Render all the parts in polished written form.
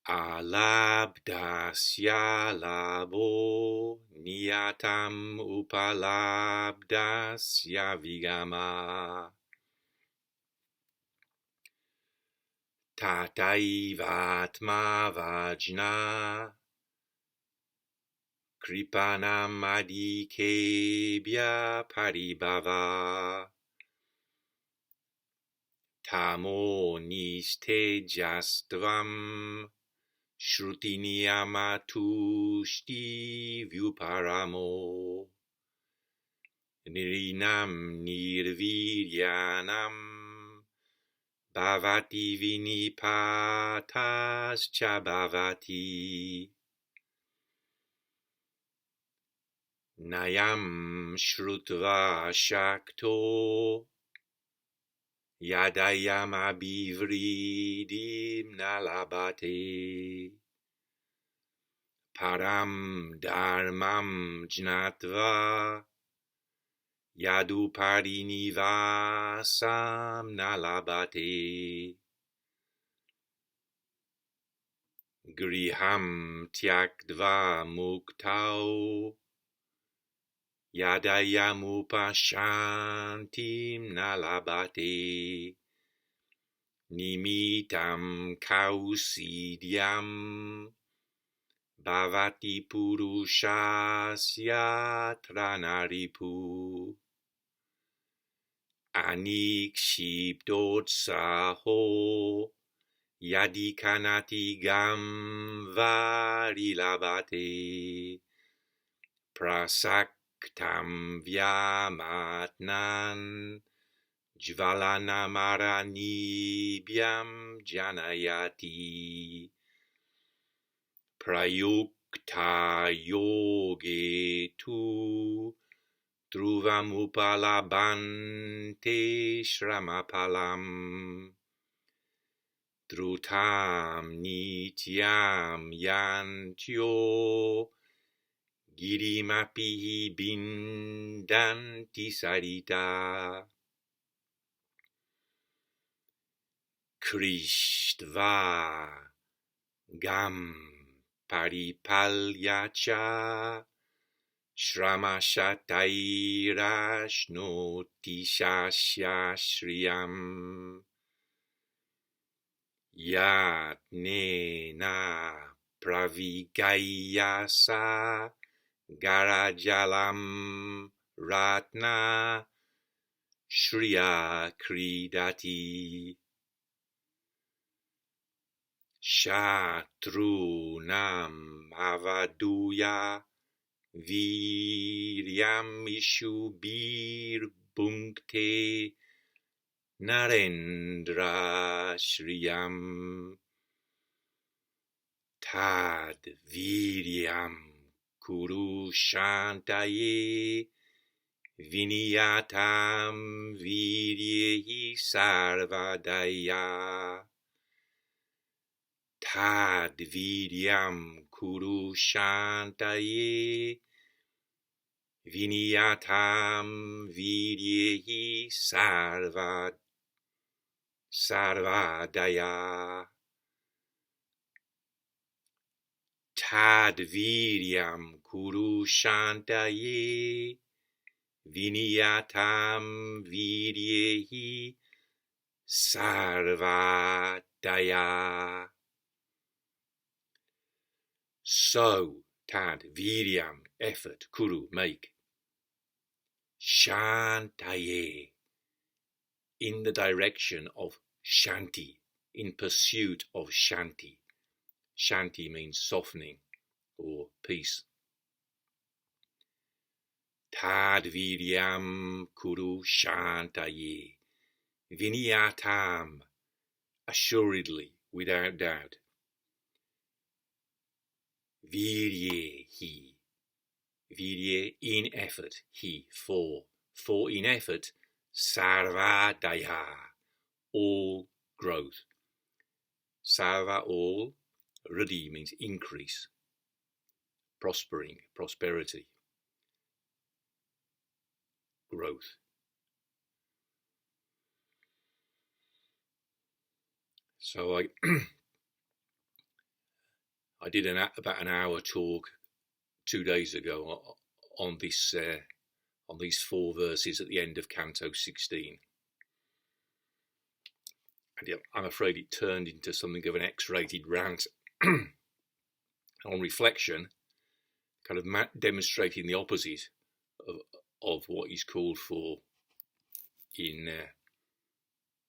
alabdasya labo niyataṁ upalabdasya vikramaṁ tathaiva vajna kripanam adhikebhya paribhava tamo nistejastvam shruti niyamatushti vyuparamo nirinam nirviryanam bhavati vinipatascha bhavati nayam shrutva shakto yadayam abhivridim nalabate param dharmam jnatva yaduparinivasam nalabate griham tyaktva muktau yadayamupashantim nalabate nimitam kausidyam bhavati puruṣasya tranaripu anikshiptotsaho yadikanati gam varilabate prasaktam vyamatnan jvalanamaranibyam janayati prayukta yoge tu druvamupalabante shramapalam drutam nityam yantyo girimapi bindanti sarita krishtva gam paripalyacha shramashatairashnoti śryam yatnena pravigayasa garajalam ratna shriya kridati shatrunam avaduya vīryaṁ ishubir bhunkte narendra shriyam tad vīryaṁ kuruṣantaye vinyatam vīryehi sarvadaya tad vīryaṁ kuruṣantaye vinyatam vīryehi sarvadaya tad vīryaṁ kuruṣantaye vinyatam vīryehi sarvadaya. So, tad vīryaṁ, effort, kuru, make, shantaye, in the direction of shanti, in pursuit of shanti. Shanti means softening or peace. Tad vīryaṁ kuruṣantaye, vinyatam, assuredly, without doubt. Vīrye, he. Vīrye, in effort, he, for. For in effort, sarvadaya, all growth. Sarva, all. Ruddhi means increase, prospering, prosperity, growth. So I did about an hour talk 2 days ago on these 4 verses at the end of Canto 16. And I'm afraid it turned into something of an X-rated rant. On reflection, kind of demonstrating the opposite of what is called for in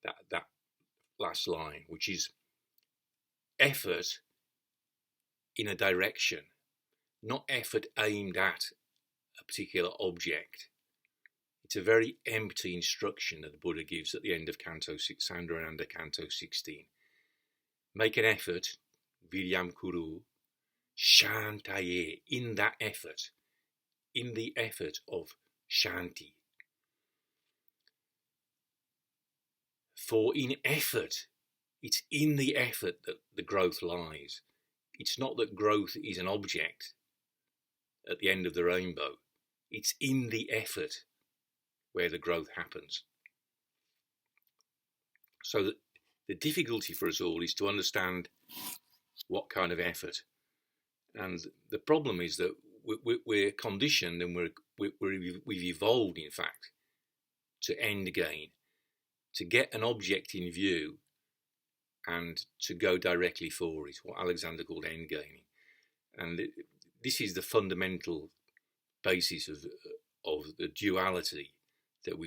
that last line, which is effort in a direction, not effort aimed at a particular object. It's a very empty instruction that the Buddha gives at the end of Saundarananda Canto 16. Make an effort, vīryaṁ kuru, shantaye, in that effort, in the effort of shanti. For in effort, it's in the effort that the growth lies. It's not that growth is an object at the end of the rainbow. It's in the effort where the growth happens. So that the difficulty for us all is to understand what kind of effort. And the problem is that we're conditioned and we've evolved, in fact, to end gain, to get an object in view and to go directly for it, what Alexander called end gaining. And this is the fundamental basis of the duality that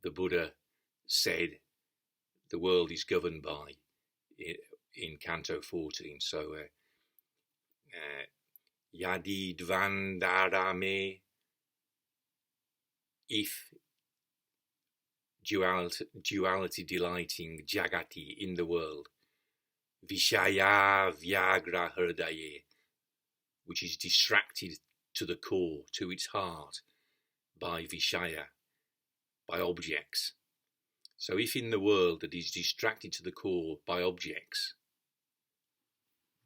the Buddha said the world is governed by in Canto 14. So yadi dvandarame, if duality delighting jagati in the world, vishaya vyagra hridaye, which is distracted to the core, to its heart, by vishaya, by objects. So if in the world that is distracted to the core by objects,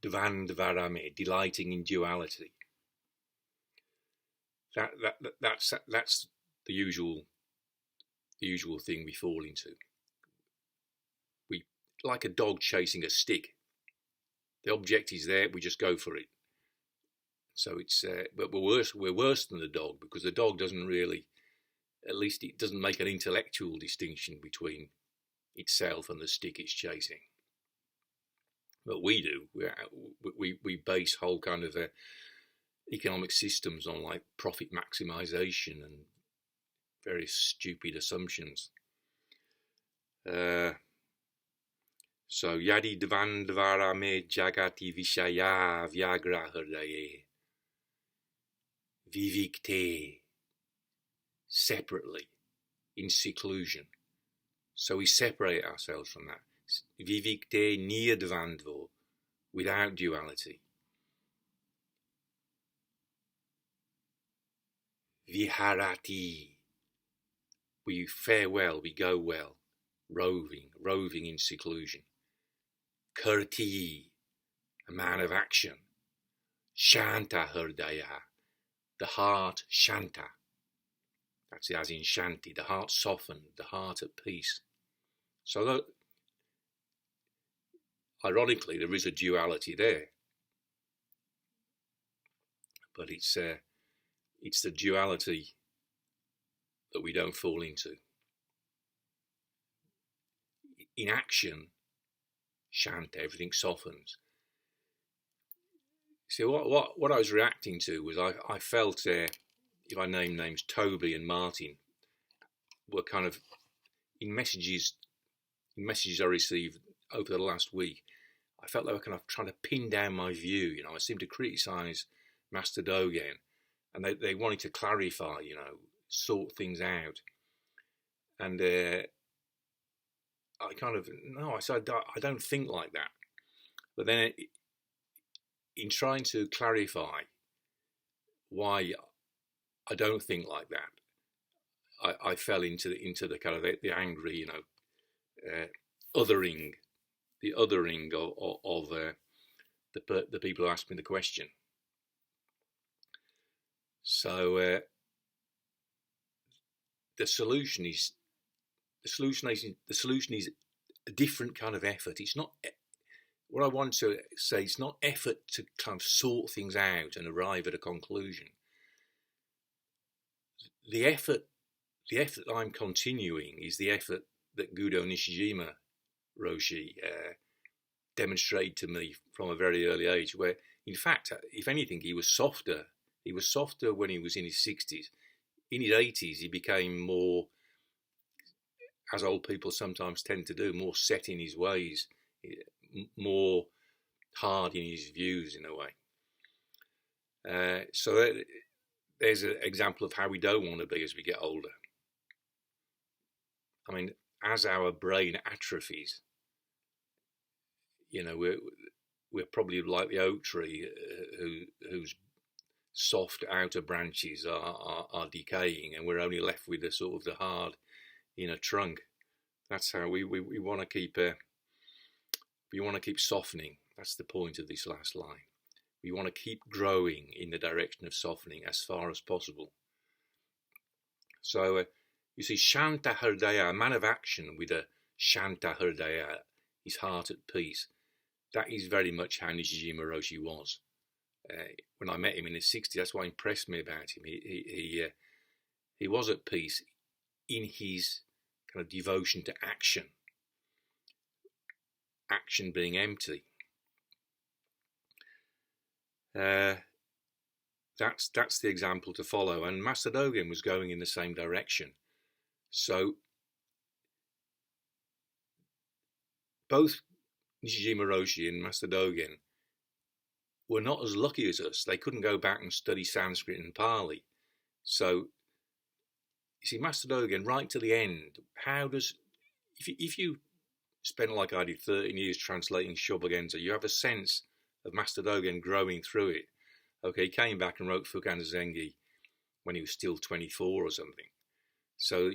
dvandvarame, delighting in duality, that's the usual thing we fall into. We, like a dog chasing a stick, the object is there, we just go for it. So it's but we're worse than the dog, because the dog doesn't really, at least it doesn't make an intellectual distinction between itself and the stick it's chasing. But we do. We base whole kind of economic systems on like profit maximization and various stupid assumptions. So yadi dvandvarame jagati vishaya vyagra hridaye vivikte, separately, in seclusion. So we separate ourselves from that. Vivikte niyadvandvo, without duality. Viharati, we fare well, we go well, roving in seclusion. Kirti, a man of action. Shanta hridaya, the heart shanta. That's as in shanti, the heart softened, the heart at peace. So that, ironically, there is a duality there, but it's the duality that we don't fall into. In action, shanta, everything softens. See, what I was reacting to was I felt, if I name names, Toby and Martin were kind of, in messages I received over the last week, I felt they were kind of trying to pin down my view. You know, I seemed to criticise Master Dogen, and they wanted to clarify, you know, sort things out. And I said, I don't think like that. But then in trying to clarify why I don't think like that, I fell into the kind of the angry, you know, othering of the people who asked me the question. So the solution is a different kind of effort. It's not what I want to say, it's not effort to kind of sort things out and arrive at a conclusion. The effort that I'm continuing is the effort that Gudo Nishijima Roshi demonstrated to me from a very early age, where, in fact, if anything, he was softer. He was softer when he was in his 60s. In his 80s, he became more, as old people sometimes tend to do, more set in his ways, more hard in his views in a way. So there's an example of how we don't want to be as we get older. I mean, as our brain atrophies, we're probably like the oak tree whose soft outer branches are decaying, and we're only left with the sort of the hard inner trunk. That's how we want to keep. We want to keep softening. That's the point of this last line. We want to keep growing in the direction of softening as far as possible. So you see, Shanta Hridaya, a man of action with a Shanta Hridaya, his heart at peace. That is very much how Nishijima Roshi was. When I met him in his 60s, that's what impressed me about him. He was at peace in his kind of devotion to action. Action being empty. That's the example to follow, and Master Dogen was going in the same direction. So both Nishijima Roshi and Master Dogen were not as lucky as us. They couldn't go back and study Sanskrit and Pali. So you see, Master Dogen, right to the end, if you spend, like I did, 13 years translating Shobogenzo, you have a sense of Master Dogen growing through it. Okay, he came back and wrote Fukan Zengi when he was still 24 or something. So,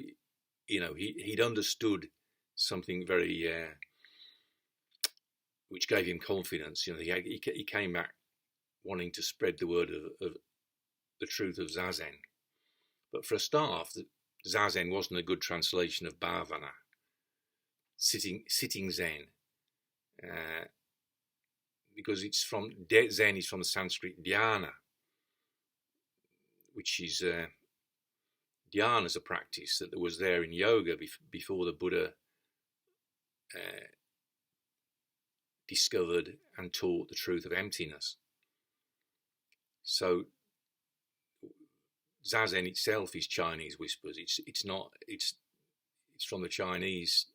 he'd understood something very, which gave him confidence. He came back wanting to spread the word of the truth of Zazen. But for a start off, Zazen wasn't a good translation of Bhavana, sitting Zen. Because Zen is from the Sanskrit dhyana, which is dhyana is a practice that was there in yoga before the Buddha discovered and taught the truth of emptiness. So Zazen itself is Chinese whispers. It's from the Chinese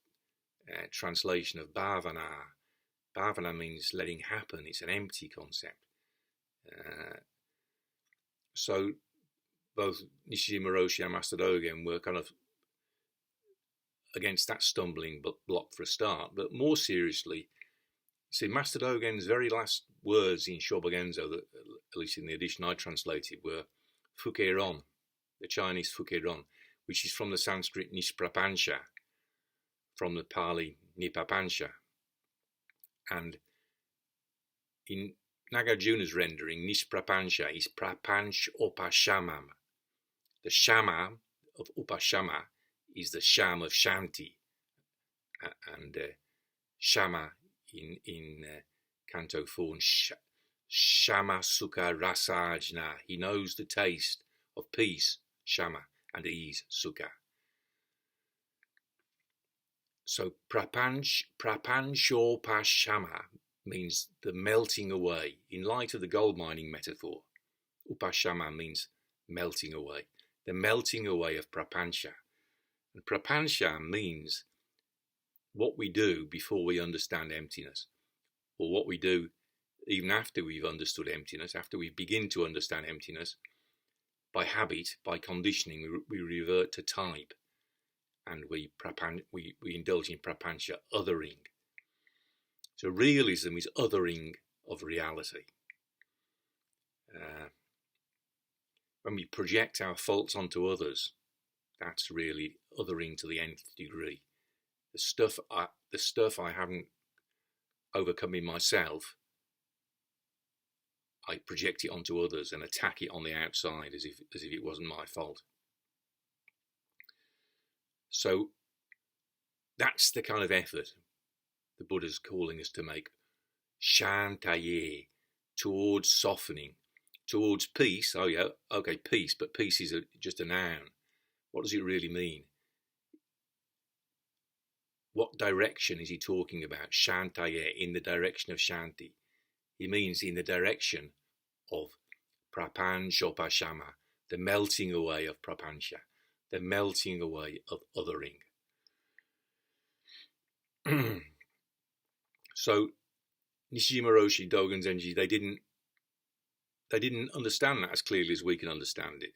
translation of Bhavana. Bhavana means letting happen. It's an empty concept. So both Nishijima Roshi and Master Dogen were kind of against that stumbling block for a start. But more seriously, see, Master Dogen's very last words in Shobogenzo, at least in the edition I translated, were Fukeron, the Chinese Fukeron, which is from the Sanskrit Nisprapansha, from the Pali Nipapansha. And in Nagarjuna's rendering, Nisprapansha is Prapanch Upashamam. The Shama of Upashama is the Sham of Shanti. And Shama in Canto 4, Shama Sukha Rasajna. He knows the taste of peace, Shama, and ease, Sukha. So Prapanchopashama means the melting away. In light of the gold mining metaphor, Upashama means melting away. The melting away of Prapancha. And Prapancha means what we do before we understand emptiness, or what we do even after we've understood emptiness, after we begin to understand emptiness. By habit, by conditioning, we revert to type. And we indulge in prapancha, othering. So realism is othering of reality. When we project our faults onto others, that's really othering to the nth degree. The stuff I haven't overcome in myself, I project it onto others and attack it on the outside as if it wasn't my fault. So that's the kind of effort the Buddha's calling us to make. shantaye, towards softening, towards peace. Oh yeah, okay, peace, but peace is just a noun. What does it really mean? What direction is he talking about? Shantaye, in the direction of shanti. He means in the direction of prapanchopashama, the melting away of prapancha, the melting away of othering. So Nishijima Roshi, Dogen Zenji, they didn't understand that as clearly as we can understand it.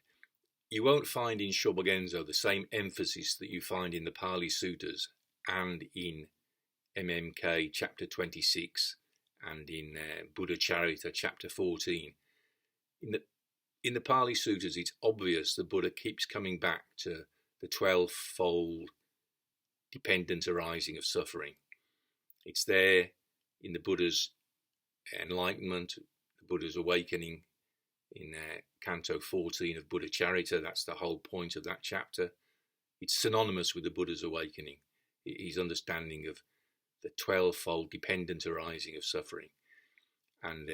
You won't find in Shobogenzo the same emphasis that you find in the Pali Suttas and in MMK chapter 26 and in Buddha Charita chapter 14. In the Pali Suttas, it's obvious the Buddha keeps coming back to the 12-fold dependent arising of suffering. It's there in the Buddha's enlightenment, the Buddha's awakening in Canto 14 of Buddha Charita. That's the whole point of that chapter. It's synonymous with the Buddha's awakening, his understanding of the 12-fold dependent arising of suffering. And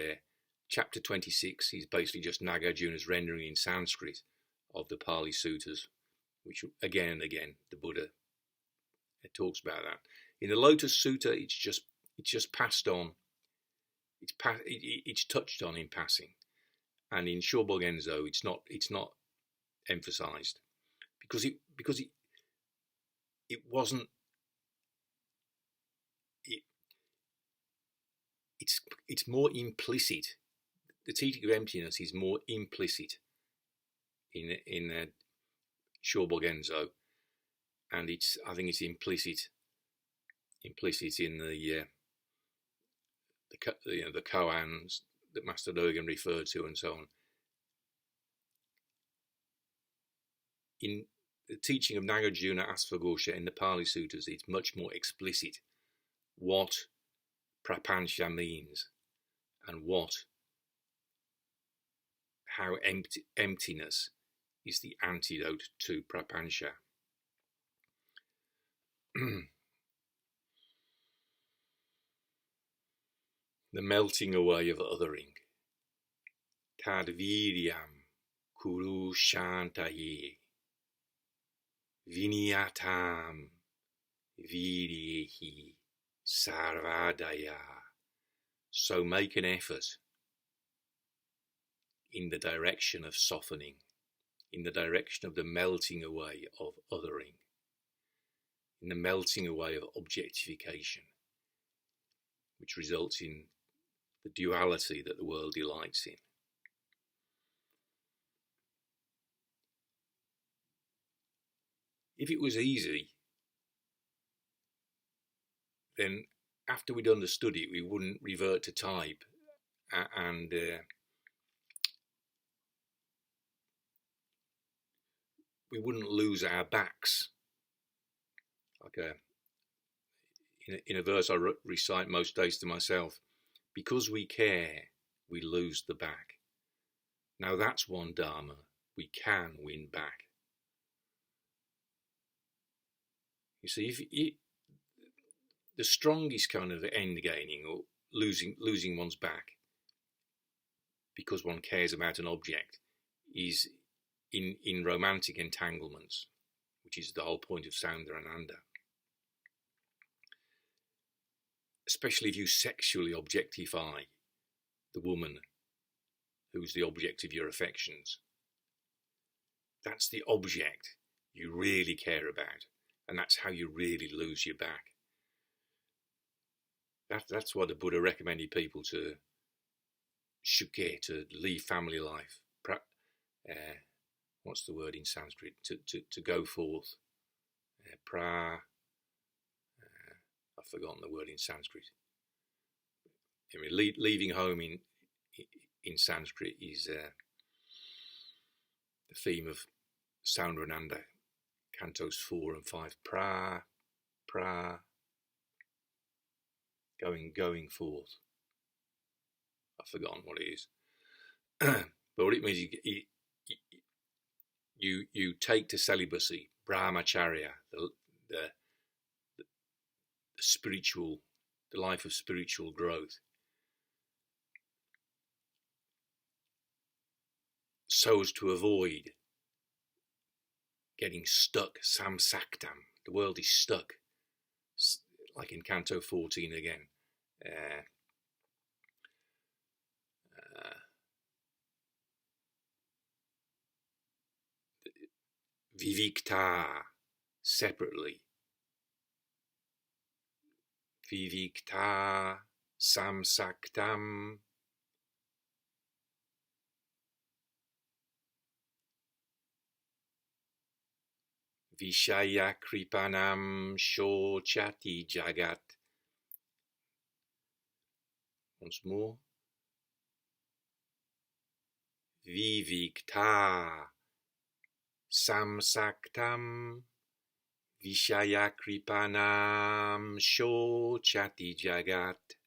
chapter 26 is basically just Nagarjuna's rendering in Sanskrit of the Pali Suttas, which again and again the Buddha talks about that. In the Lotus Sutta, it's just passed on. It's touched on in passing, and in Shobogenzo, it's not emphasized because it wasn't. It's more implicit. The teaching of emptiness is more implicit in Shobogenzo, and I think it's implicit in the koans that Master Dogen referred to and so on. In the teaching of Nagarjuna Asvaghosha in the Pali Suttas, it's much more explicit what prapancha means and how emptiness is the antidote to prapancha. The melting away of othering. Tad vīryaṁ kuruṣva niyataṁ viryehi sarvadaya. So make an effort in the direction of softening, in the direction of the melting away of othering, in the melting away of objectification, which results in the duality that the world delights in. If it was easy, then after we'd understood it, we wouldn't revert to type and we wouldn't lose our backs. Like in a verse I recite most days to myself, because we care, we lose the back. Now that's one dharma we can win back. You see, the strongest kind of end gaining or losing one's back because one cares about an object is in romantic entanglements, which is the whole point of Saundarananda. Especially if you sexually objectify the woman who's the object of your affections. That's the object you really care about, and that's how you really lose your back. That's why the Buddha recommended people to shuke, to leave family life. What's the word in Sanskrit? To go forth. I've forgotten the word in Sanskrit. I mean, leaving home in Sanskrit is the theme of Saundarananda, cantos 4 and 5. Going forth. I've forgotten what it is. But what it means, you take to celibacy, brahmacharya, the spiritual, the life of spiritual growth. so as to avoid getting stuck, samsaktam. The world is stuck, like in Canto 14 again. Vivikta, separately. Vivikta, samsaktam. Vishaya kripanam shochati jagat. Once more. Vivikta samsaktam vishaya kripanam shochati jagat.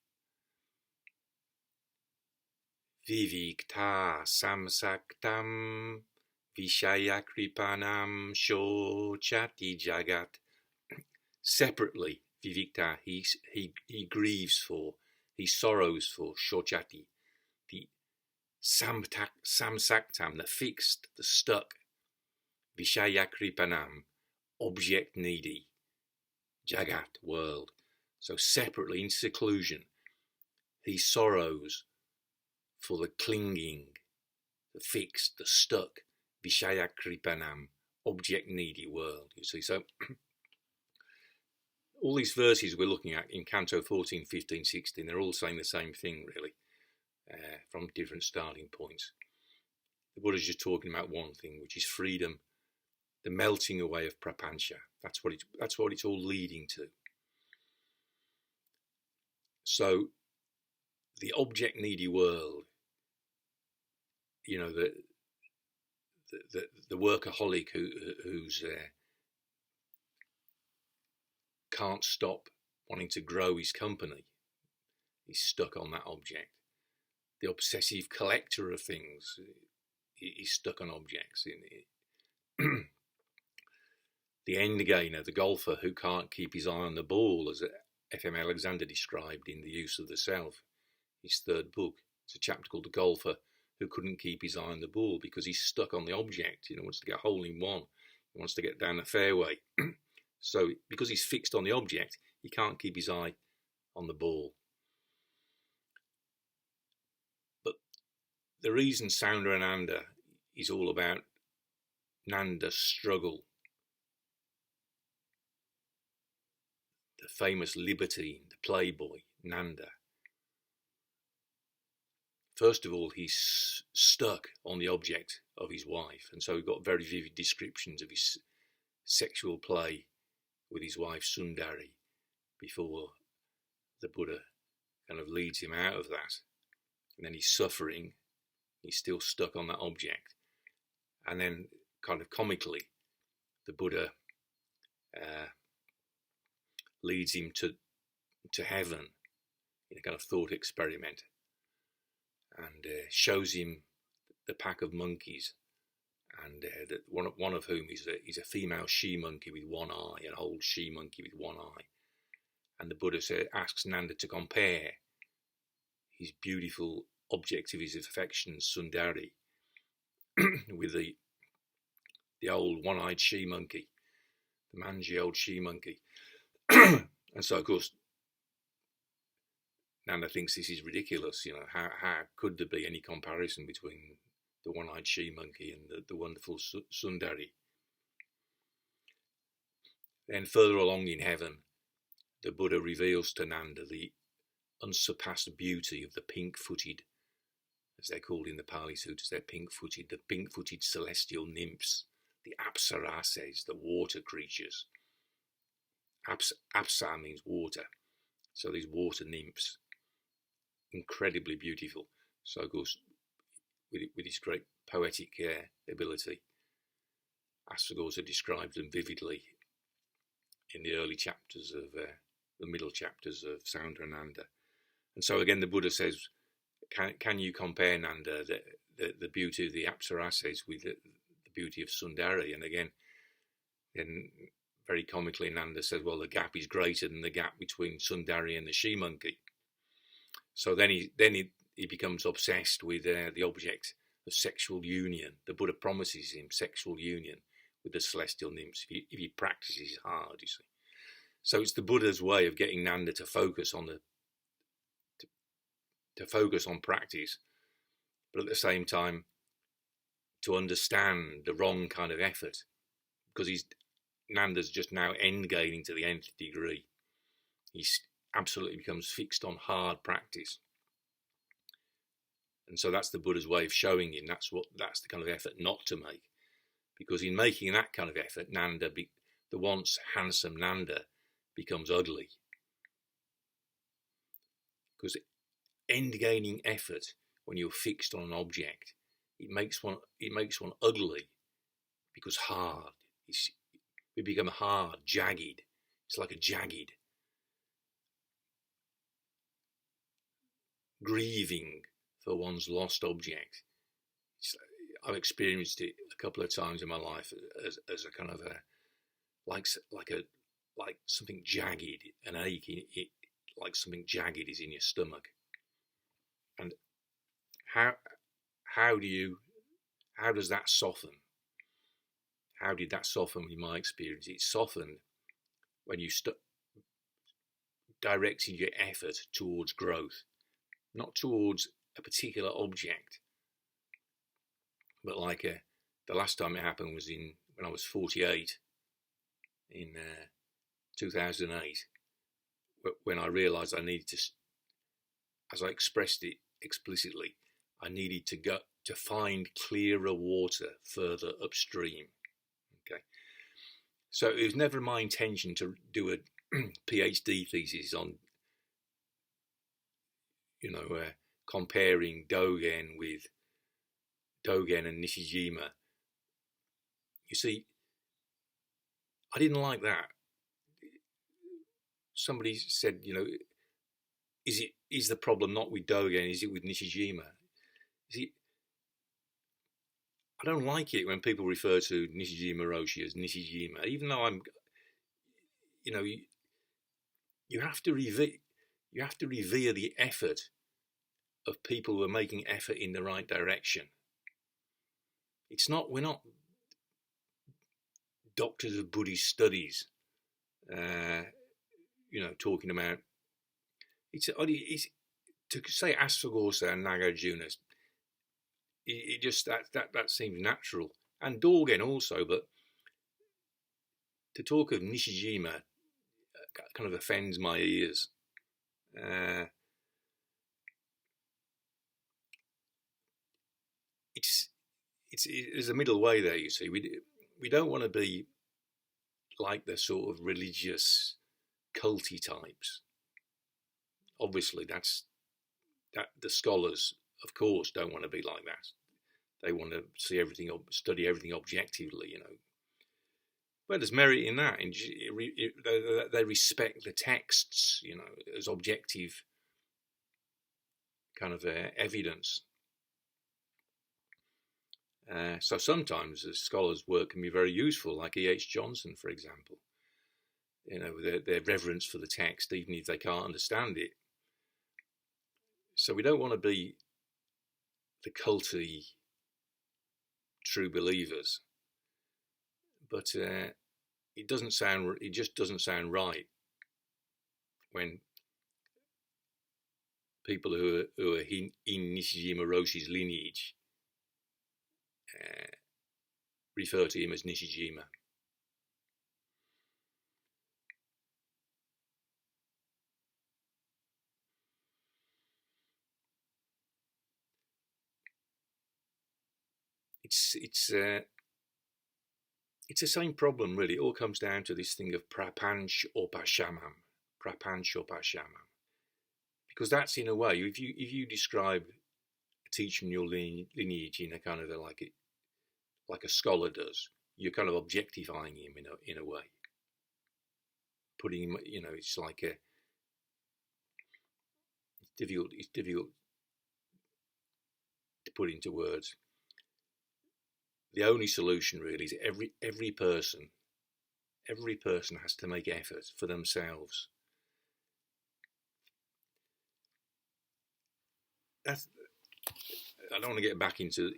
Vivikta samsaktam vishaya kripanam shochati jagat. Separately, vivikta, he grieves for, he sorrows for, shochati, the samsaktam, the fixed, the stuck, vishaya kripanam, object needy, jagat, world. So separately, in seclusion, he sorrows for the clinging, the fixed, the stuck, vishaya kripanam, object needy world. You see, so all these verses we're looking at in Canto 14, 15, 16, they're all saying the same thing, really, from different starting points. The Buddha's just talking about one thing, which is freedom, the melting away of prapancha. That's what it's all leading to. So the object needy world, you know, the workaholic who's can't stop wanting to grow his company. He's stuck on that object. The obsessive collector of things, he's stuck on objects. The end gainer, the golfer who can't keep his eye on the ball, as F.M. Alexander described in The Use of the Self, his third book. It's a chapter called The Golfer Who Couldn't Keep His Eye on the Ball, because he's stuck on the object. He wants to get a hole in one. He wants to get down the fairway. So because he's fixed on the object, he can't keep his eye on the ball. But the reason Saundarananda is all about Nanda's struggle, the famous libertine, the playboy, Nanda. First of all, he's stuck on the object of his wife, and so we've got very vivid descriptions of his sexual play with his wife Sundari before the Buddha kind of leads him out of that. And then he's suffering, he's still stuck on that object. And then kind of comically, the Buddha leads him to heaven in a kind of thought experiment, and shows him the pack of monkeys, and one of whom is a female she-monkey with one eye, an old she-monkey with one eye. And the Buddha asks Nanda to compare his beautiful object of his affection, Sundari, with the old one-eyed she-monkey, the mangy old she-monkey. And so, of course, Nanda thinks this is ridiculous. You know, how could there be any comparison between the one-eyed she-monkey and the wonderful Sundari? Then further along in heaven, the Buddha reveals to Nanda the unsurpassed beauty of the pink-footed, as they're called in the Pali Sutras, the pink-footed celestial nymphs, the apsarases, the water creatures. Apsa means water, so these water nymphs, incredibly beautiful. So, of course, with his great poetic ability, Asaghosa describes them vividly in the early chapters of the middle chapters of Saundarananda. And so again, the Buddha says, can you compare, Nanda, the beauty of the apsarases with the beauty of Sundari? And again, very comically, Nanda says, well, the gap is greater than the gap between Sundari and the she-monkey. So then he becomes obsessed with the object sexual union. The Buddha promises him sexual union with the celestial nymphs if he practices hard, you see. So it's the Buddha's way of getting Nanda to focus on practice, but at the same time to understand the wrong kind of effort, because Nanda's just now end gaining to the nth degree. He absolutely becomes fixed on hard practice. And so that's the Buddha's way of showing him that's the kind of effort not to make. Because in making that kind of effort, the once handsome Nanda becomes ugly. Because end-gaining effort, when you're fixed on an object, it makes one ugly, because hard. We become hard, jagged. It's like a jagged, grieving for one's lost object. I've experienced it a couple of times in my life as a kind of like something jagged, an ache, like something jagged is in your stomach. And how does that soften? How did that soften in my experience? It softened when you directed your effort towards growth, not towards a particular object. But the last time it happened was when I was 48 in 2008, when I realised I needed to, as I expressed it explicitly, I needed to go to find clearer water further upstream. Okay, so it was never my intention to do a PhD thesis on, comparing Dogen and Nishijima. You see, I didn't like that. Somebody said, is the problem not with Dogen, is it with Nishijima? See, I don't like it when people refer to Nishijima Roshi as Nishijima, even though you have to revere the effort of people who are making effort in the right direction. We're not doctors of Buddhist studies, talking about, it's to say Asvaghosha and Nagarjuna, it just, that seems natural. And Dogen also, but to talk of Nishijima kind of offends my ears. There's a middle way there, you see. We don't want to be like the sort of religious culty types. Obviously, that the scholars, of course, don't want to be like that. They want to see everything, study everything objectively, But there's merit in that. They respect the texts, as objective kind of evidence. So sometimes the scholars' work can be very useful, like E.H. Johnson, for example. Their reverence for the text, even if they can't understand it. So we don't want to be the culty true believers, but it just doesn't sound right when people who are in Nishijima Roshi's lineage refer to him as Nishijima. It's the same problem, really. It all comes down to this thing of prapanch or pashamam, because that's, in a way, if you describe a teacher in your lineage in a kind of like a scholar does, you're kind of objectifying him in a way, putting him, it's like it's difficult to put into words. The only solution really is every person has to make effort for themselves. I don't want to get back into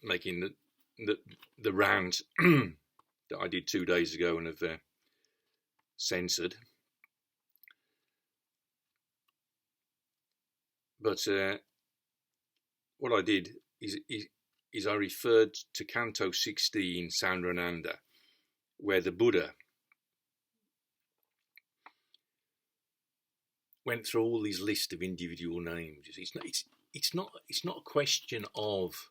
making the rant that I did 2 days ago and have censored. But what I did is I referred to Canto 16, Saundarananda, where the Buddha went through all these lists of individual names. It's not a question of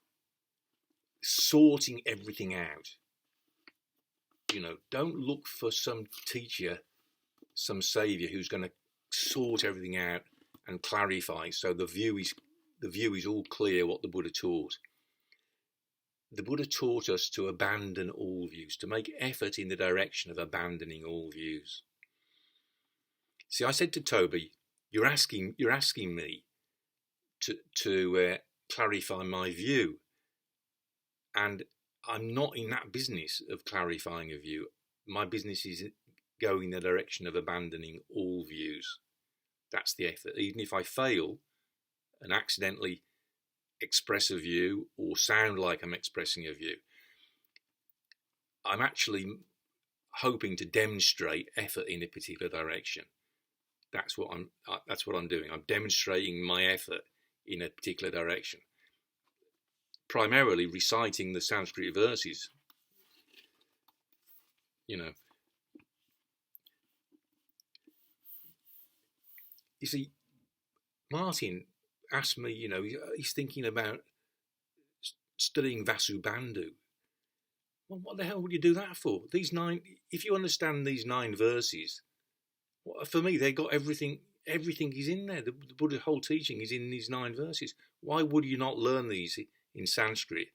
sorting everything out. You know, don't look for some teacher, some savior who's going to sort everything out and clarify so the view is all clear what the Buddha taught. The Buddha taught us to abandon all views, to make effort in the direction of abandoning all views. See, I said to Toby, you're asking me to clarify my view, and I'm not in that business of clarifying a view. My business is going in the direction of abandoning all views. That's the effort. Even if I fail and accidentally express a view or sound like I'm expressing a view, I'm actually hoping to demonstrate effort in a particular direction. That's what I'm doing. I'm demonstrating my effort in a particular direction. Primarily reciting the Sanskrit verses. You know. You see, Martin asked me, you know, he's thinking about studying Vasubandhu. Well, what the hell would you do that for? These 9, if you understand these 9 verses, for me, they got everything. Everything is in there. The Buddha's whole teaching is in these 9 verses. Why would you not learn these in Sanskrit?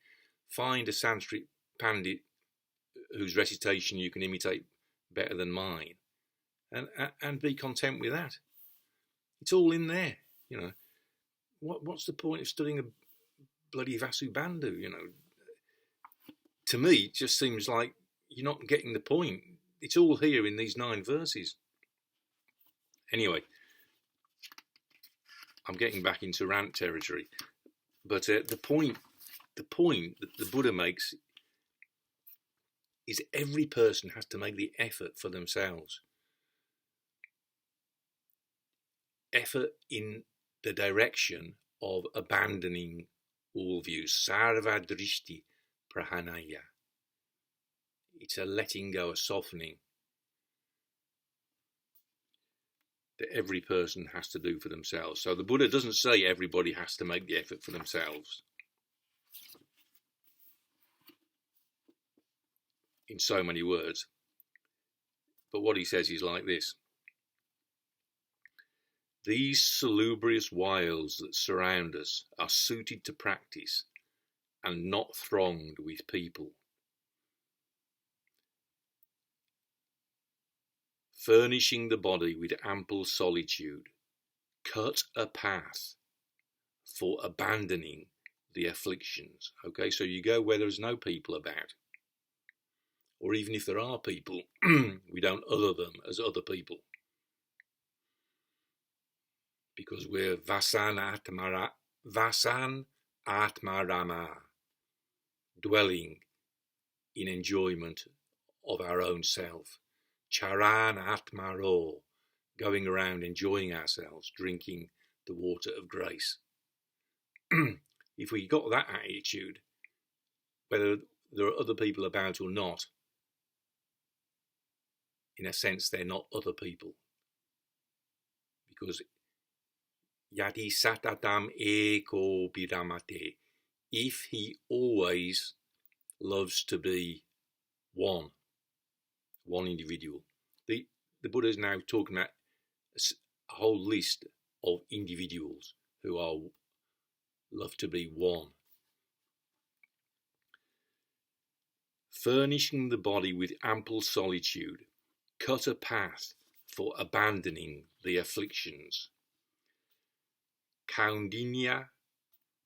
Find a Sanskrit pandit whose recitation you can imitate better than mine, and be content with that. It's all in there, you know. What's the point of studying a bloody Vasubandhu, you know? To me, it just seems like you're not getting the point. It's all here in these 9 verses. Anyway, I'm getting back into rant territory. But the point that the Buddha makes is every person has to make the effort for themselves. Effort in the direction of abandoning all views. Sarva drishti prahanaya. It's a letting go, a softening that every person has to do for themselves. So the Buddha doesn't say everybody has to make the effort for themselves in so many words. But what he says is like this. These salubrious wilds that surround us are suited to practice and not thronged with people. Furnishing the body with ample solitude, cut a path for abandoning the afflictions. Okay, so you go where there's no people about. Or even if there are people, we don't other them as other people. Because we're vasan atmarama, dwelling in enjoyment of our own self. Charan atmaro, going around enjoying ourselves, drinking the water of grace. If we got that attitude, whether there are other people about or not, in a sense they're not other people. Because yadi satatam eko bidamate, if he always loves to be one individual. The Buddha is now talking about a whole list of individuals who love to be one. Furnishing the body with ample solitude, cut a path for abandoning the afflictions. Kaundinya,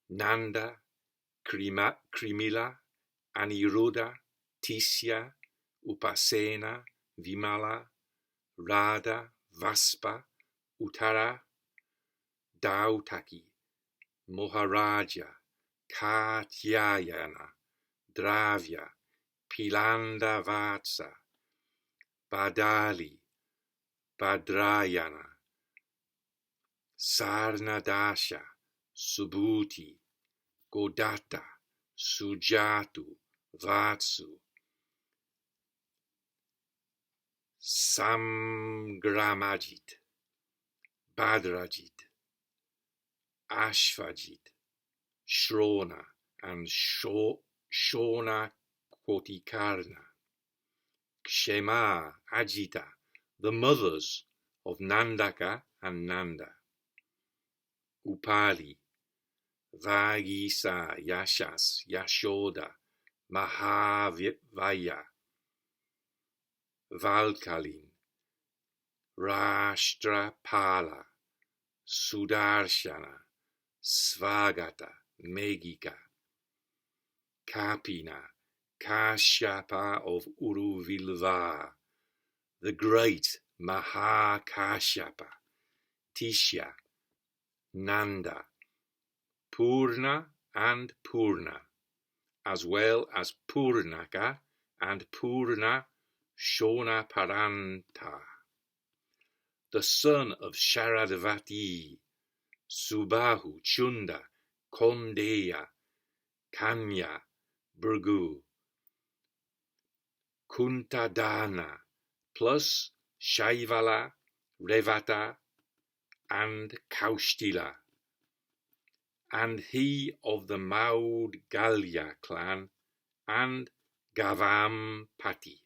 Nanda, Krimila, Aniruddha, Tisya, Upasena, Vimala, Radha, Vaspa, Uttara, Dautaki, Maharaja, katyayana, dravya, pilanda vatsa, badali, badrayana, sarnadasha, subhuti, godata, sujatu, vatsu, samgramajit, badrajit, ashvajit, shrona, and shona kotikarna, kshema, ajita, the mothers of Nandaka and Nanda, Upali, Vagisa, Yaśaś, Yashoda, Mahavaya, Valkalin, Rashtrapala, Sudarshana, Svagata, Megika, Kapina, Kashyapa of Uruvilva, the great Mahakashyapa, Tishya, Nanda, Purna and Purna, as well as Purnaka and Purna Shonaparanta, the son of Sharadvati, Subahu, Chunda, Kondeya, Kanya, Burgu, Kuntadana, plus Shaivala, Revata, and Kaustila, and he of the Maudgalya clan, and Gavampati.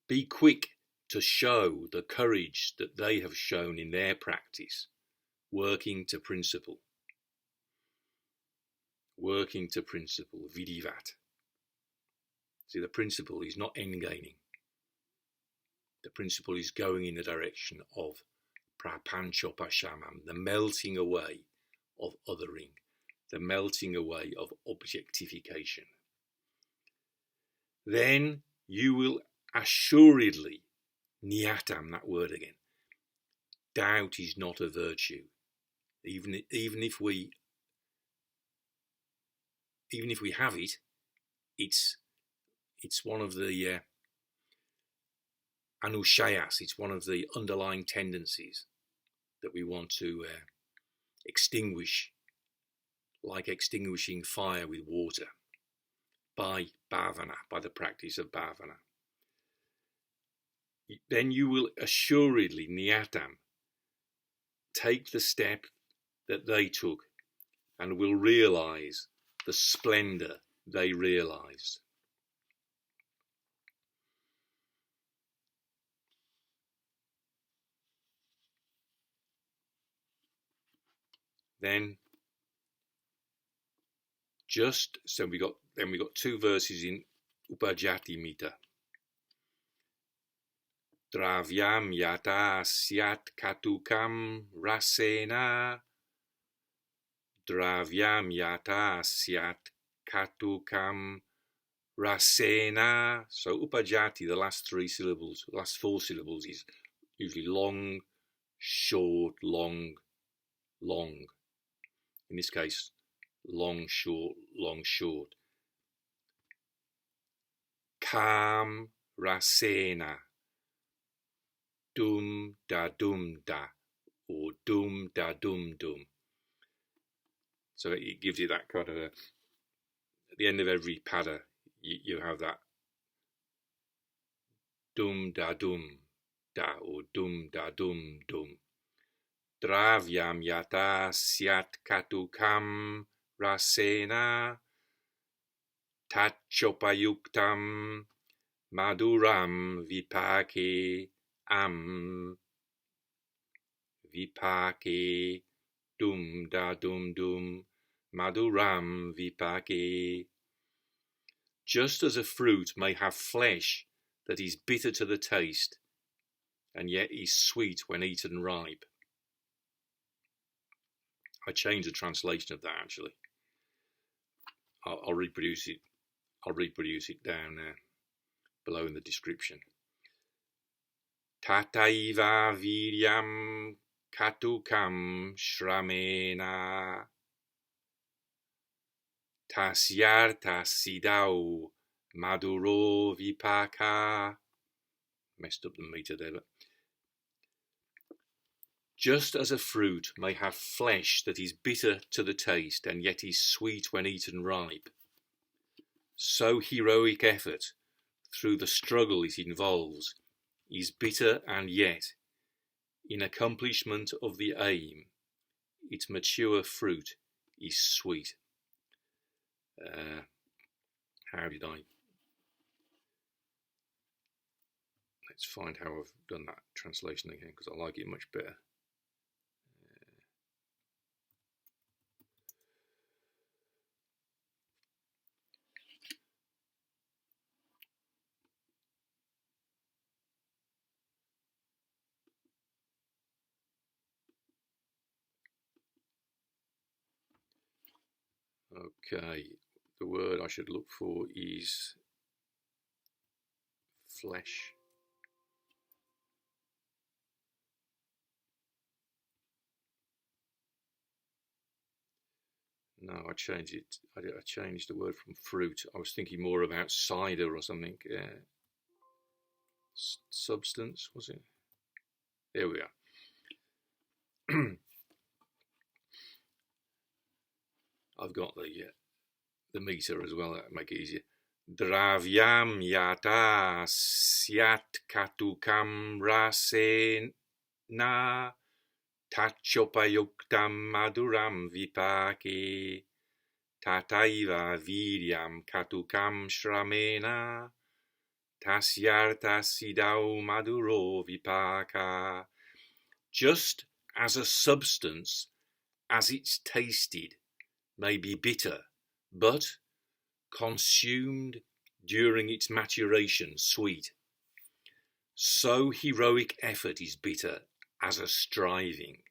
Be quick to show the courage that they have shown in their practice, working to principle, vidhivat. See, the principle is not end-gaining. The principle is going in the direction of prapanchopashamam, the melting away of othering, the melting away of objectification. Then you will assuredly, niyataṁ, that word again, doubt is not a virtue. Even if we have it, it's one of the anushayas, it's one of the underlying tendencies that we want to extinguish, like extinguishing fire with water, by bhavana, by the practice of bhavana. Then you will assuredly, niyataṁ, take the step that they took and will realize the splendor they realized. Then we got two verses in Upajati Mita. Dravyaṁ yathā syat kaṭukaṁ rasena. Dravyaṁ yathā syat kaṭukaṁ rasena. So Upajati, the last four syllables is usually long, short, long, long. In this case, long, short, long, short. Kam rasena. Dum da, or dum da dum. So it gives you that kind of at the end of every pada, you have that dum da, or dum da dum. Dravyaṁ yathā syat kaṭukaṁ rasena, tat copayuktaṁ madhuraṁ vipāke vipāke, dum da dum, madhuraṁ vipāke. Just as a fruit may have flesh that is bitter to the taste, and yet is sweet when eaten ripe. I changed the translation of that actually. I'll reproduce it. I'll reproduce it down below in the description. Tathaiva vīryaṁ kaṭukaṁ śramena. tasyārtha-siddhau madhuraṁ vipāke. Messed up the meter there, but just as a fruit may have flesh that is bitter to the taste and yet is sweet when eaten ripe, so heroic effort, through the struggle it involves, is bitter and yet, in accomplishment of the aim, its mature fruit is sweet. How did I? Let's find how I've done that translation again, because I like it much better. Okay, the word I should look for is flesh. No, I changed it. I changed the word from fruit. I was thinking more about cider or something. Substance, was it? There we are. I've got the meter as well. That'll make it easier. Dravyaṁ yathā syat kaṭukaṁ rasena copayuktaṁ madhuraṁ vipāke tathaiva vīryaṁ kaṭukaṁ śīghraṁ tasyārtha-siddhau madhuraṁ vipāke. Just as a substance, as it's tasted, may be bitter, but consumed during its maturation sweet, so heroic effort is bitter as a striving,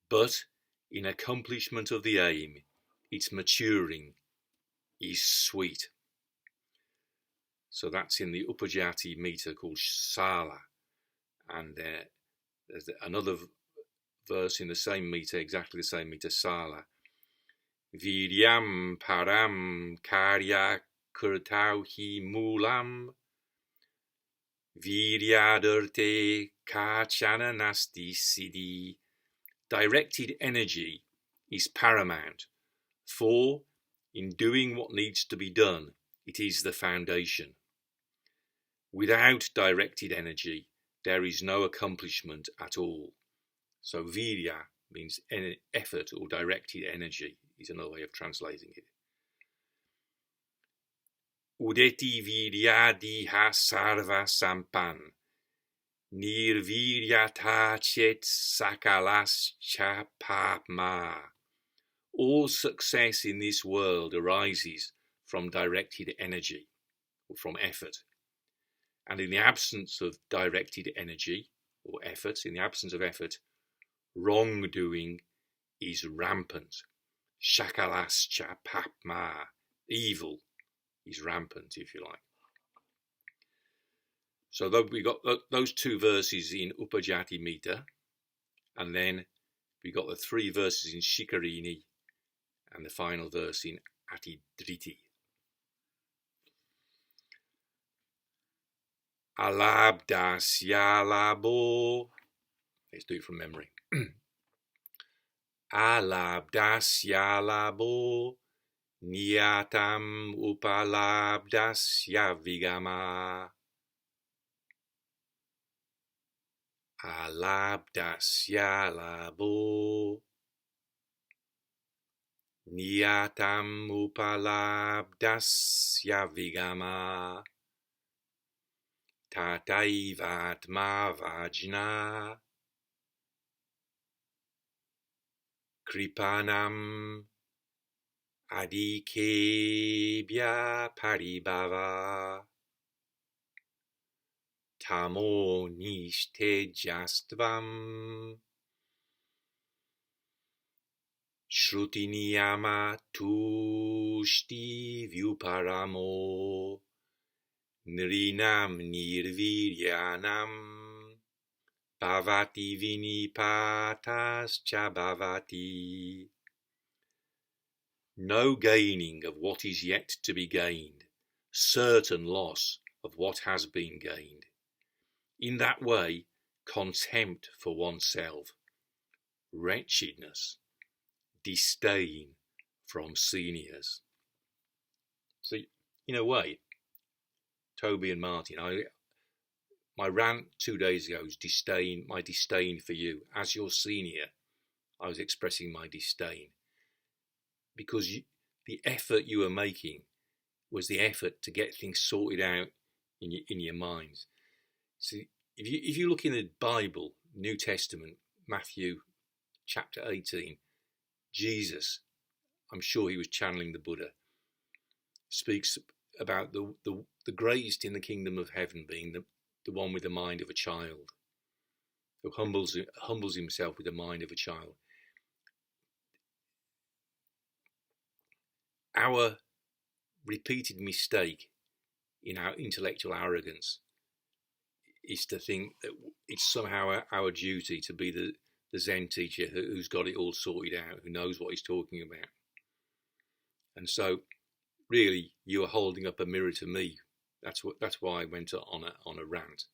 but in accomplishment of the aim, its maturing is sweet. So that's in the Upajjhati meter called Sāla, and there's another verse in the same meter, exactly the same meter, Sāla. Vīryaṁ padaṁ karya kurtauhi mūlam viryādurte kāchana nasti siddhi. Directed energy is paramount, for in doing what needs to be done, it is the foundation. Without directed energy, there is no accomplishment at all. So virya means effort or directed energy, is another way of translating it. Udeti viryadiha sarva sampan nirviryata chet sakalascha pāpma. All success in this world arises from directed energy, or from effort. And in the absence of directed energy, or effort, in the absence of effort, wrongdoing is rampant. Sakalascha pāpma. Evil is rampant, if you like. So we got those two verses in Upajjhati Mita, and then we got the three verses in Shikharini, and the final verse in Atidriti. Alabdasyalabo. Let's do it from memory. Alabdasyalabo niyataṁ upalabdasya vigama. Alabdasyalabo niyataṁ upalabdasya vigama. Tathaiva vajna kripanam adikebhya paribhava tamo nishtejastvam shruti niyama tushti vyuparamo nrinam nirviryanam bhavati vinipatascha bhavati. no gaining of what is yet to be gained, certain loss of what has been gained. In that way, contempt for oneself, wretchedness, disdain from seniors. So, in a way, Toby and Martin, my rant 2 days ago was my disdain for you. As your senior, I was expressing my disdain because the effort you were making was the effort to get things sorted out in your minds. So if you look in the Bible, New Testament, Matthew chapter 18, Jesus, I'm sure he was channeling the Buddha, speaks about the greatest in the kingdom of heaven being the one with the mind of a child, who humbles himself with the mind of a child. Our repeated mistake in our intellectual arrogance is to think that it's somehow our duty to be the Zen teacher who's got it all sorted out, who knows what he's talking about. And so, really, you are holding up a mirror to me. That's why I went on a rant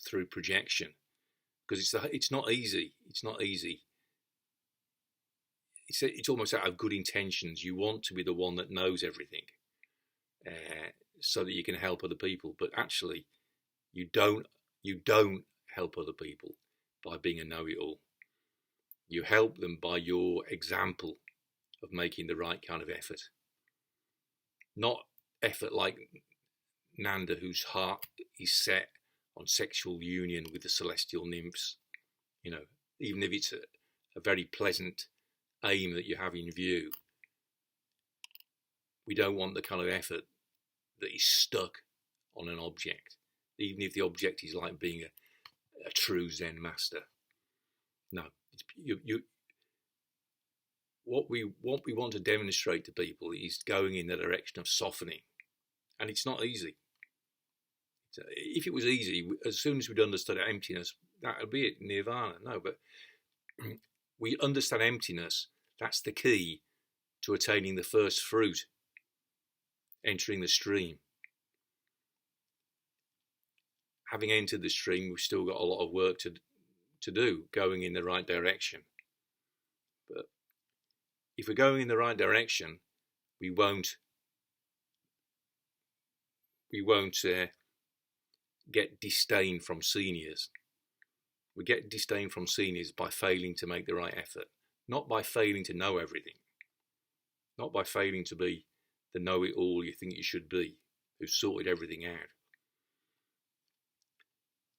through projection, because it's not easy. It's not easy. It's almost out of good intentions. You want to be the one that knows everything, so that you can help other people. But actually, you don't help other people by being a know-it-all. You help them by your example of making the right kind of effort. Not effort like Nanda, whose heart is set on sexual union with the celestial nymphs. You know, even if it's a very pleasant aim that you have in view, we don't want the kind of effort that is stuck on an object, even if the object is like being a true Zen master. No, what we want to demonstrate to people is going in the direction of softening, and it's not easy. If it was easy, as soon as we'd understood emptiness, that would be it, nirvana. No, but we understand emptiness. That's the key to attaining the first fruit, entering the stream. Having entered the stream, we've still got a lot of work to do, going in the right direction. But if we're going in the right direction, we won't get disdain from seniors. We get disdain from seniors by failing to make the right effort, not by failing to know everything, not by failing to be the know-it-all you think you should be, who's sorted everything out.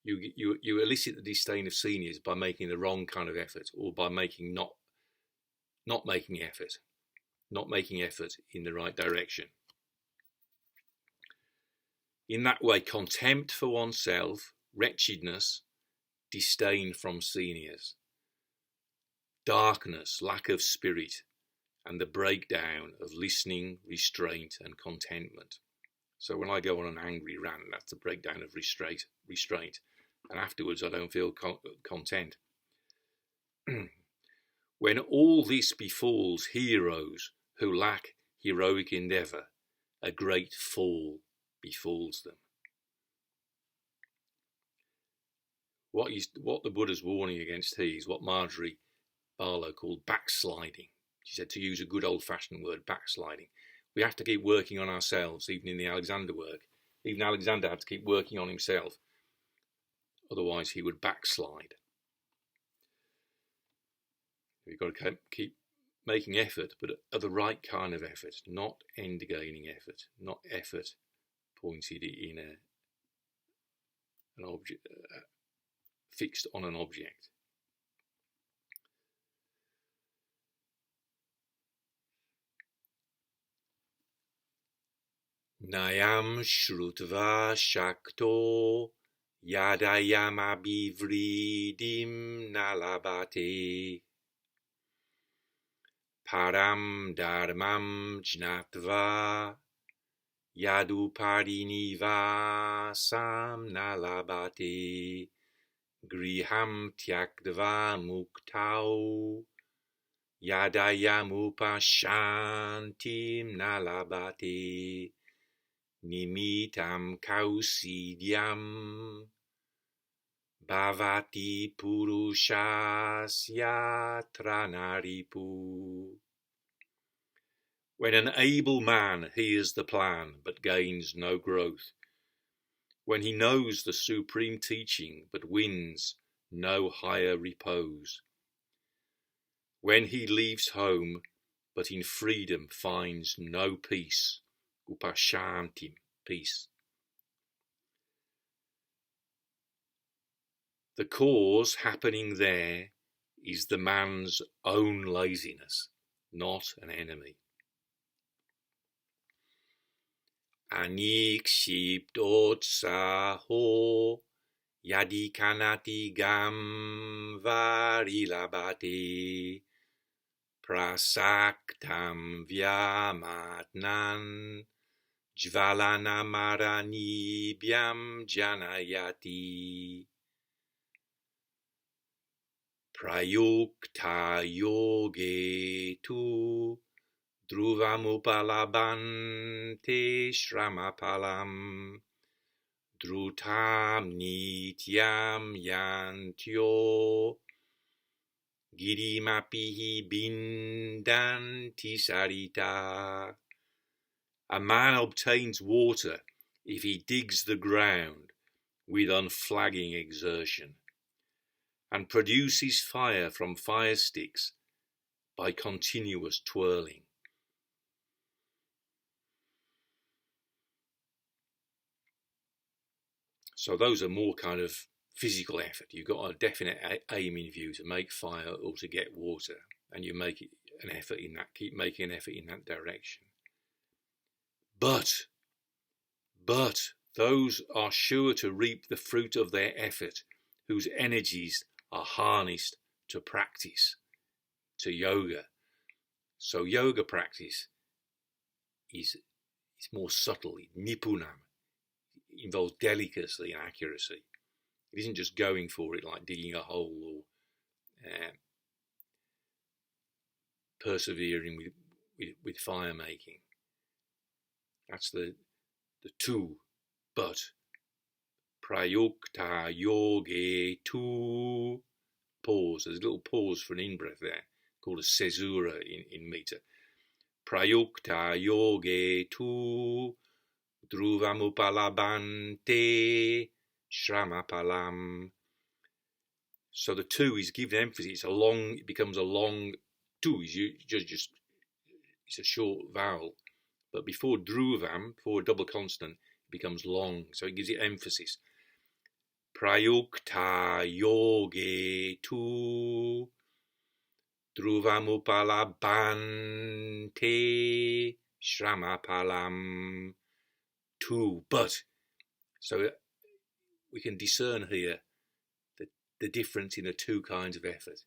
You elicit the disdain of seniors by making the wrong kind of effort, or by making not making effort in the right direction. In that way, contempt for oneself, wretchedness, disdain from seniors, darkness, lack of spirit, and the breakdown of listening, restraint, and contentment. So when I go on an angry rant, that's the breakdown of restraint, and afterwards I don't feel content. When all this befalls heroes who lack heroic endeavour, a great fall befalls them. What the Buddha's warning against here is what Marjorie Barlow called backsliding. She said, to use a good old-fashioned word, backsliding. We have to keep working on ourselves, even in the Alexander work. Even Alexander had to keep working on himself. Otherwise, he would backslide. We've got to keep making effort, but the right kind of effort, not end-gaining effort, not effort pointed in an object, fixed on an object. Nayam shrutva shakto yadayam abhivridim nalabate param dharmam jnatva yaduparinivasam nalabate griham tyaktva muktau yadayamupashantim nalabate nimitam kausidyam bhavati puruṣasya tranaripu. When an able man hears the plan but gains no growth, when he knows the supreme teaching but wins no higher repose, when he leaves home but in freedom finds no peace, upashantim, peace. The cause happening there is the man's own laziness, not an enemy. Anikshiptotsaho yadikanati gam varilabate prasaktam vyamatnan jvalanamaranibyam janayati prayukta yoge tu druvamupalabante śramapalam drutam nityam yantyo girimapihi bindanti sarita. A man obtains water if he digs the ground with unflagging exertion, and produces fire from fire sticks by continuous twirling. So those are more kind of physical effort. You've got a definite aim in view to make fire or to get water, and you make an effort in that, keep making an effort in that direction. But those are sure to reap the fruit of their effort whose energies are harnessed to practice, to yoga. So yoga practice is more subtle, nipunam. It involves delicacy and accuracy. It isn't just going for it like digging a hole or persevering with fire making. That's the two. But prayukta yoge tu, pause. There's a little pause for an in-breath there, called a caesura in meter. Prayukta yoge tu druvamupalabante śramapalam. So the two is given emphasis. It becomes a long two. It's a short vowel, but before druvam, before a double consonant, it becomes long. So it gives it emphasis. Prayukta yoge tu druvamupalabante śramapalam. Two, but. So we can discern here the difference in the two kinds of effort.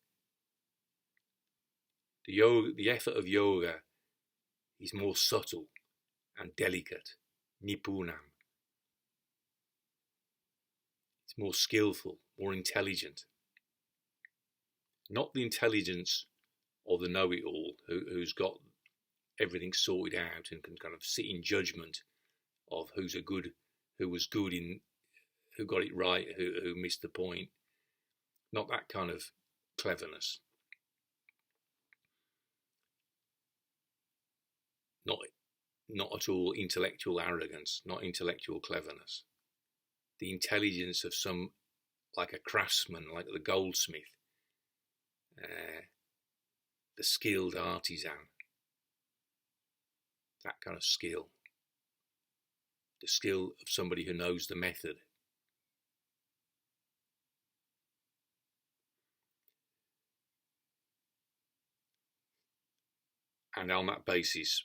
The effort of yoga is more subtle and delicate, nipunam. It's more skillful, more intelligent. Not the intelligence of the know-it-all who's got everything sorted out and can kind of sit in judgment of who was good in, who got it right, who missed the point. Not that kind of cleverness. Not at all intellectual arrogance, not intellectual cleverness. The intelligence of some, like a craftsman, like the goldsmith, the skilled artisan. That kind of skill. The skill of somebody who knows the method. And on that basis,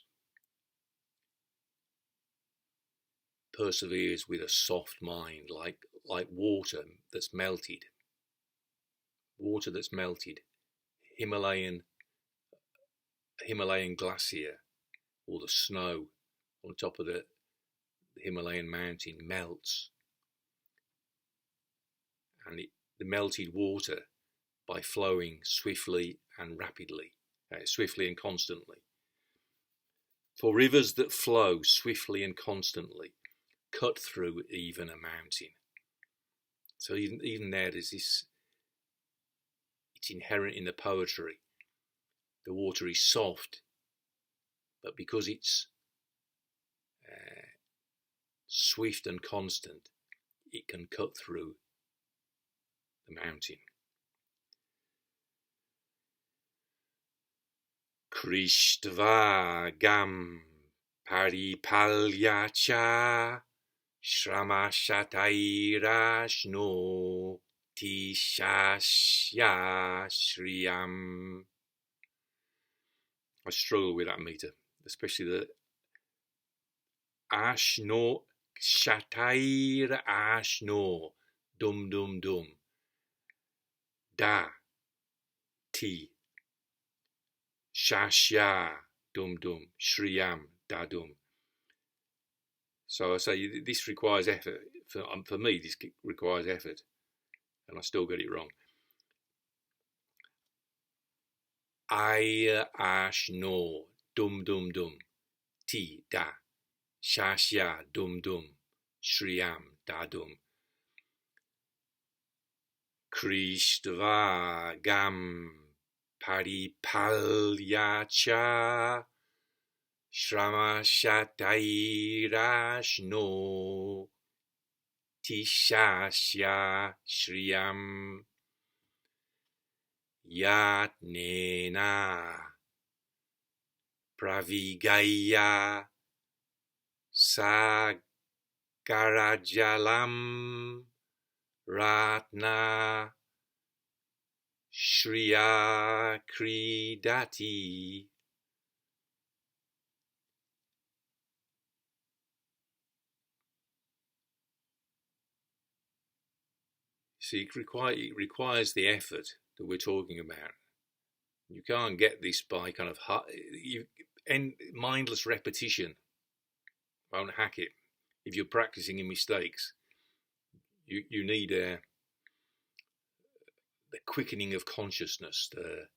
perseveres with a soft mind, like water that's melted. Water that's melted. Himalayan glacier, or the snow on top of the Himalayan mountain melts, and the melted water, by flowing swiftly and rapidly swiftly and constantly. For rivers that flow swiftly and constantly cut through even a mountain. So even there's this, it's inherent in the poetry. The water is soft, but because it's swift and constant, it can cut through the mountain. Kuruṣva gam paripalyacha śīghraṁ śīghraṁ. I struggle with that meter, especially the ashno, tair ashno, dum dum dum, da, ti, yaśaś, dum dum, śīghraṁ, da dum. So I say this requires effort. For me, this requires effort, and I still get it wrong. Ashno, dum dum dum, ti da, yaśaś, dum dum, śīghraṁ, da dum. Kuruṣva gam paripalyacha śīghraṁ śīghraṁ. Yatnena pravigaya sagarajalam ratna śīghraṁ. See, it requires the effort that we're talking about. You can't get this by kind of mindless repetition. Won't hack it. If you're practicing in mistakes, you need the quickening of consciousness, the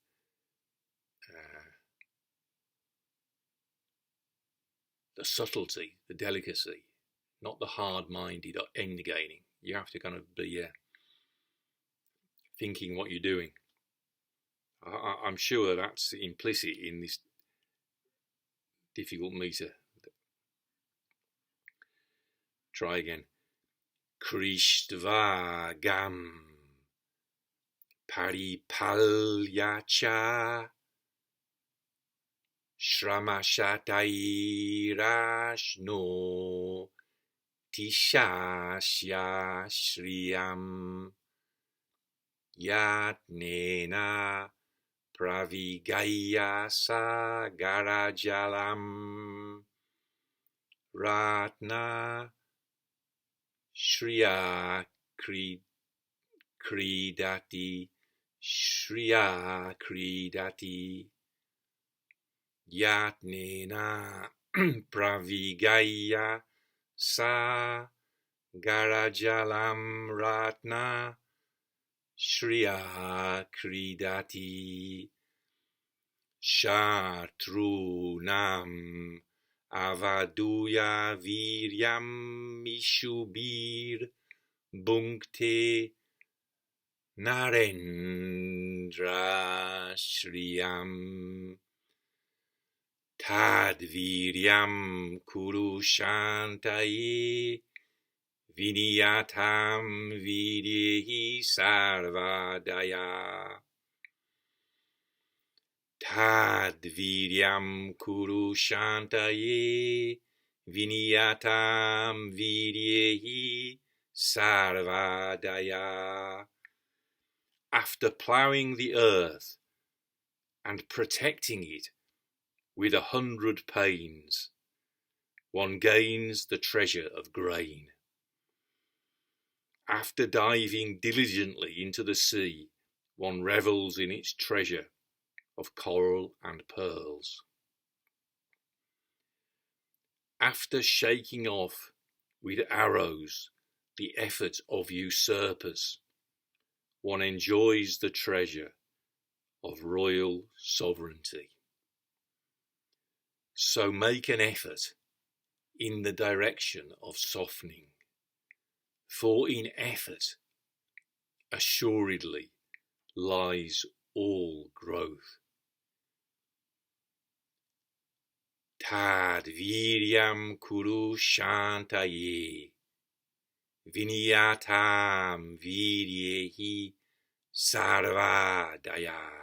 subtlety, the delicacy, not the hard-minded end-gaining. You have to kind of be thinking what you're doing. I'm sure that's implicit in this difficult meter. Try again. Kuruṣva gam paripalyacha śīghraṁ śīghraṁ. Yatnena pravigaya sagarajalam ratna śīghraṁ. Yatnena pravigaya sagarajalam ratna śīghraṁ. Shatrunam avaduya vīryaṁ mishubir bhunkte narendra śīghraṁ. Tad vīryaṁ kuruṣva niyataṁ vidhi sarvadaya. Tad vīryaṁ kuruṣva niyataṁ vidhi sarvadaya. After ploughing the earth and protecting it with 100 pains, one gains the treasure of grain. After diving diligently into the sea, one revels in its treasure of coral and pearls. After shaking off with arrows the effort of usurpers, one enjoys the treasure of royal sovereignty. So make an effort in the direction of softening, for in effort assuredly lies all growth. Tad vīryaṁ kuruṣva vinyatāṁ vīryehi sarvādaya.